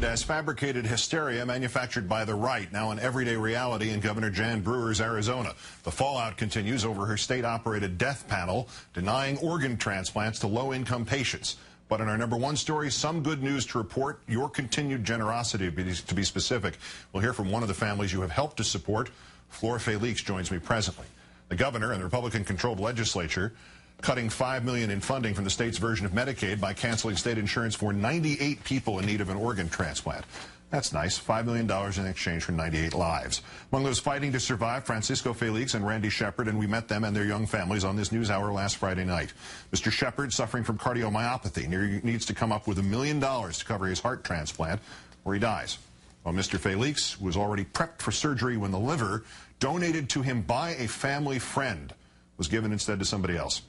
As fabricated hysteria manufactured by the right, now an everyday reality in Governor Jan Brewer's Arizona. The fallout continues over her state-operated death panel denying organ transplants to low-income patients. But in our #1 story, some good news to report, your continued generosity, to be specific. We'll hear from one of the families you have helped to support. Flor Felix joins me presently. The governor and the Republican-controlled legislature cutting $5 million in funding from the state's version of Medicaid by canceling state insurance for 98 people in need of an organ transplant. That's nice. $5 million in exchange for 98 lives. Among those fighting to survive, Francisco Felix and Randy Shepard, and we met them and their young families on this news hour last Friday night. Mr. Shepard, suffering from cardiomyopathy, needs to come up with $1 million to cover his heart transplant, or he dies. While Mr. Felix was already prepped for surgery when the liver, donated to him by a family friend, was given instead to somebody else.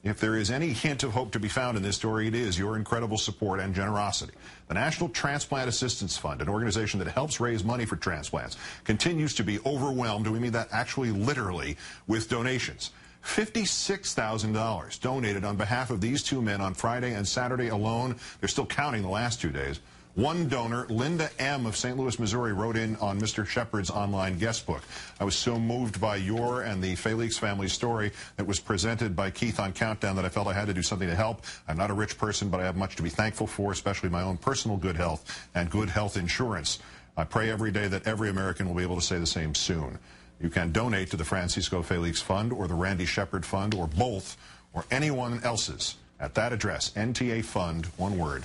If there is any hint of hope to be found in this story, it is your incredible support and generosity. The National Transplant Assistance Fund, an organization that helps raise money for transplants, continues to be overwhelmed, and we mean that actually literally, with donations. $56,000 donated on behalf of these two men on Friday and Saturday alone. They're still counting the last 2 days. One donor, Linda M. of St. Louis, Missouri, wrote in on Mr. Shepard's online guest book. I was so moved by your and the Felix family story that was presented by Keith on Countdown that I felt I had to do something to help. I'm not a rich person, but I have much to be thankful for, especially my own personal good health and good health insurance. I pray every day that every American will be able to say the same soon. You can donate to the Francisco Felix Fund or the Randy Shepard Fund or both or anyone else's at that address, ntafund.org.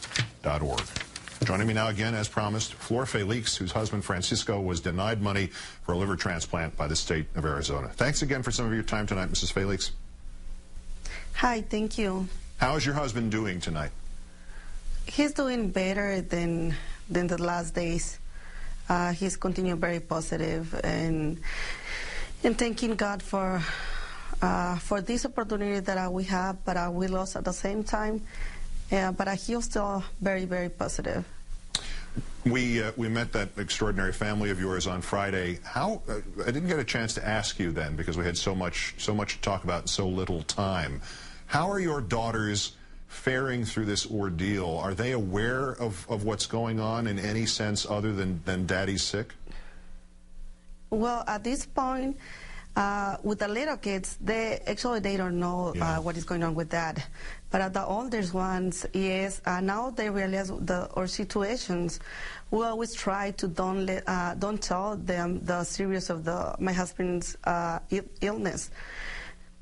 Joining me now again, as promised, Flor Felix, whose husband Francisco was denied money for a liver transplant by the state of Arizona. Thanks again for some of your time tonight, Mrs. Felix. Hi, thank you. How is your husband doing tonight? He's doing better than the last days. He's continuing very positive and thanking God for this opportunity that we have, but we lost at the same time. But he's still very, very positive. We met that extraordinary family of yours on Friday. How I didn't get a chance to ask you then because we had so much to talk about in so little time. How are your daughters faring through this ordeal? Are they aware of what's going on in any sense other than Daddy's sick? Well, at this point, with the little kids, they don't know what is going on with Dad. But at the older ones, yes, now they realize our situations. We always try to don't tell them the serious of my husband's illness.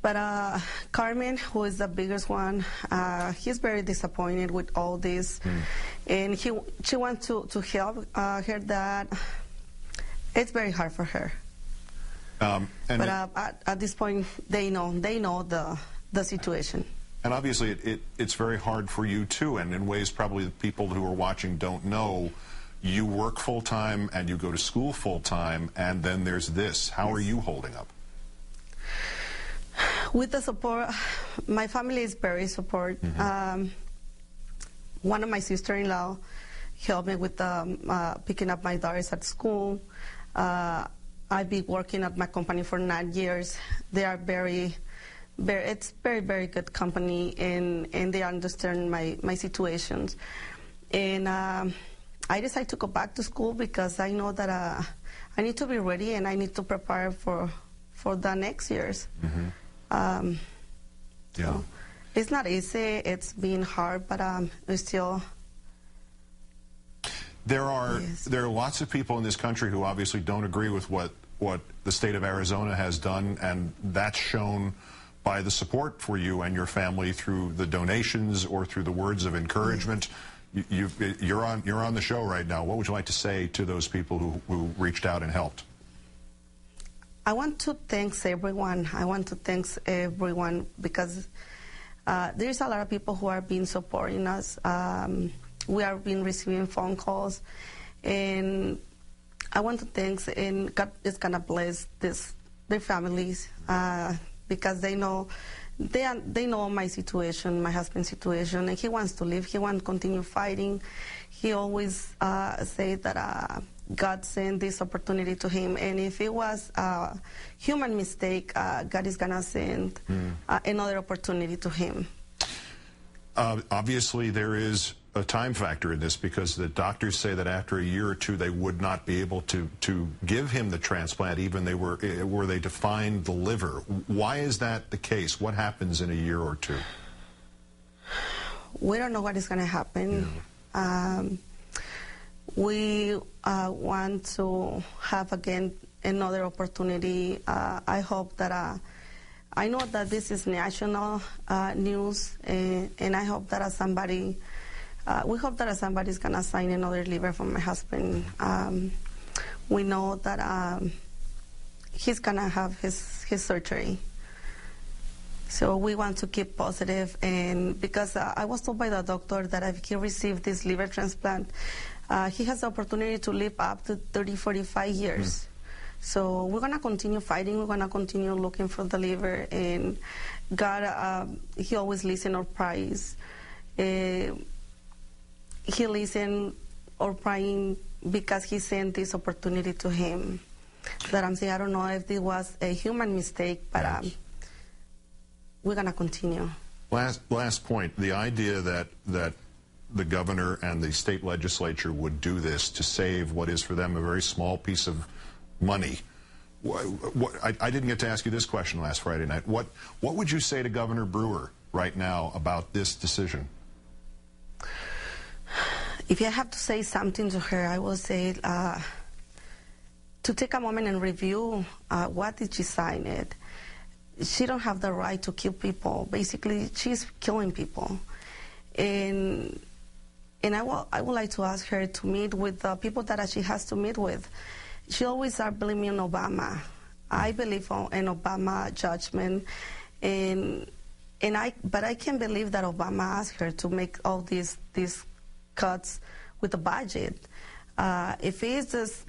But Carmen, who is the biggest one, he's very disappointed with all this, and she wants to help her dad. It's very hard for her. But at this point, they know the situation. And obviously, it's very hard for you too, and in ways probably the people who are watching don't know. You work full time and you go to school full time, and then there's this. How are you holding up? With the support, my family is very supportive. One of my sister-in-law helped me with picking up my daughters at school. I've been working at my company for 9 years. They are it's very, very good company, and they understand my situations. And I decided to go back to school because I know that I need to be ready and I need to prepare for the next years. So it's not easy. It's been hard, but it's still. There are lots of people in this country who obviously don't agree with what the state of Arizona has done, and that's shown by the support for you and your family through the donations or through the words of encouragement. You're on the show right now. What would you like to say to those people who reached out and helped? I want to thank everyone. Because there's a lot of people who are been supporting us. We are been receiving phone calls, and I want to thank, and God is gonna bless their families because they know my situation, my husband's situation, and he wants to live. He wants to continue fighting. He always say that God sent this opportunity to him, and if it was a human mistake, God is gonna send another opportunity to him. Obviously, there is a time factor in this because the doctors say that after a year or two they would not be able to give him the transplant even were they to find the liver. Why is that the case? What happens in a year or two? We don't know what is going to happen. Yeah. We want to have again another opportunity. I hope that I know that this is national news, and I hope that somebody, we hope that somebody's gonna sign another liver for my husband. We know that he's gonna have his surgery. So we want to keep positive, and because I was told by the doctor that if he received this liver transplant, he has the opportunity to live up to 30, 45 years. So we're going to continue fighting. We're going to continue looking for the liver. And God, he always listens our prayers. He listens our praying because he sent this opportunity to him. That I'm saying, I don't know if it was a human mistake, but yes. We're going to continue. Last point, the idea that the governor and the state legislature would do this to save what is for them a very small piece of money. I didn't get to ask you this question last Friday night. What would you say to Governor Brewer right now about this decision? If I have to say something to her, I will say to take a moment and review what did she sign it. She don't have the right to kill people. Basically, she's killing people. And I would like to ask her to meet with the people that she has to meet with. She always starts blaming Obama. I believe in Obama judgment, but I can't believe that Obama asked her to make all these cuts with the budget. If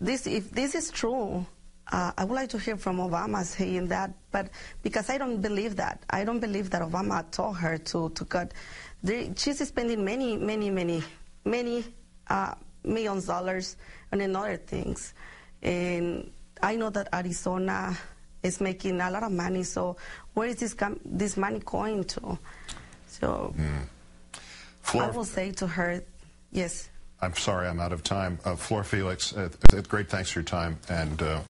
this is true, I would like to hear from Obama saying that. But because I don't believe that, I don't believe that Obama told her to cut. She's spending many millions of dollars on other things. And I know that Arizona is making a lot of money, so where is this money going to? So I will say to her, yes. I'm sorry, I'm out of time. Flor Felix, great thanks for your time. And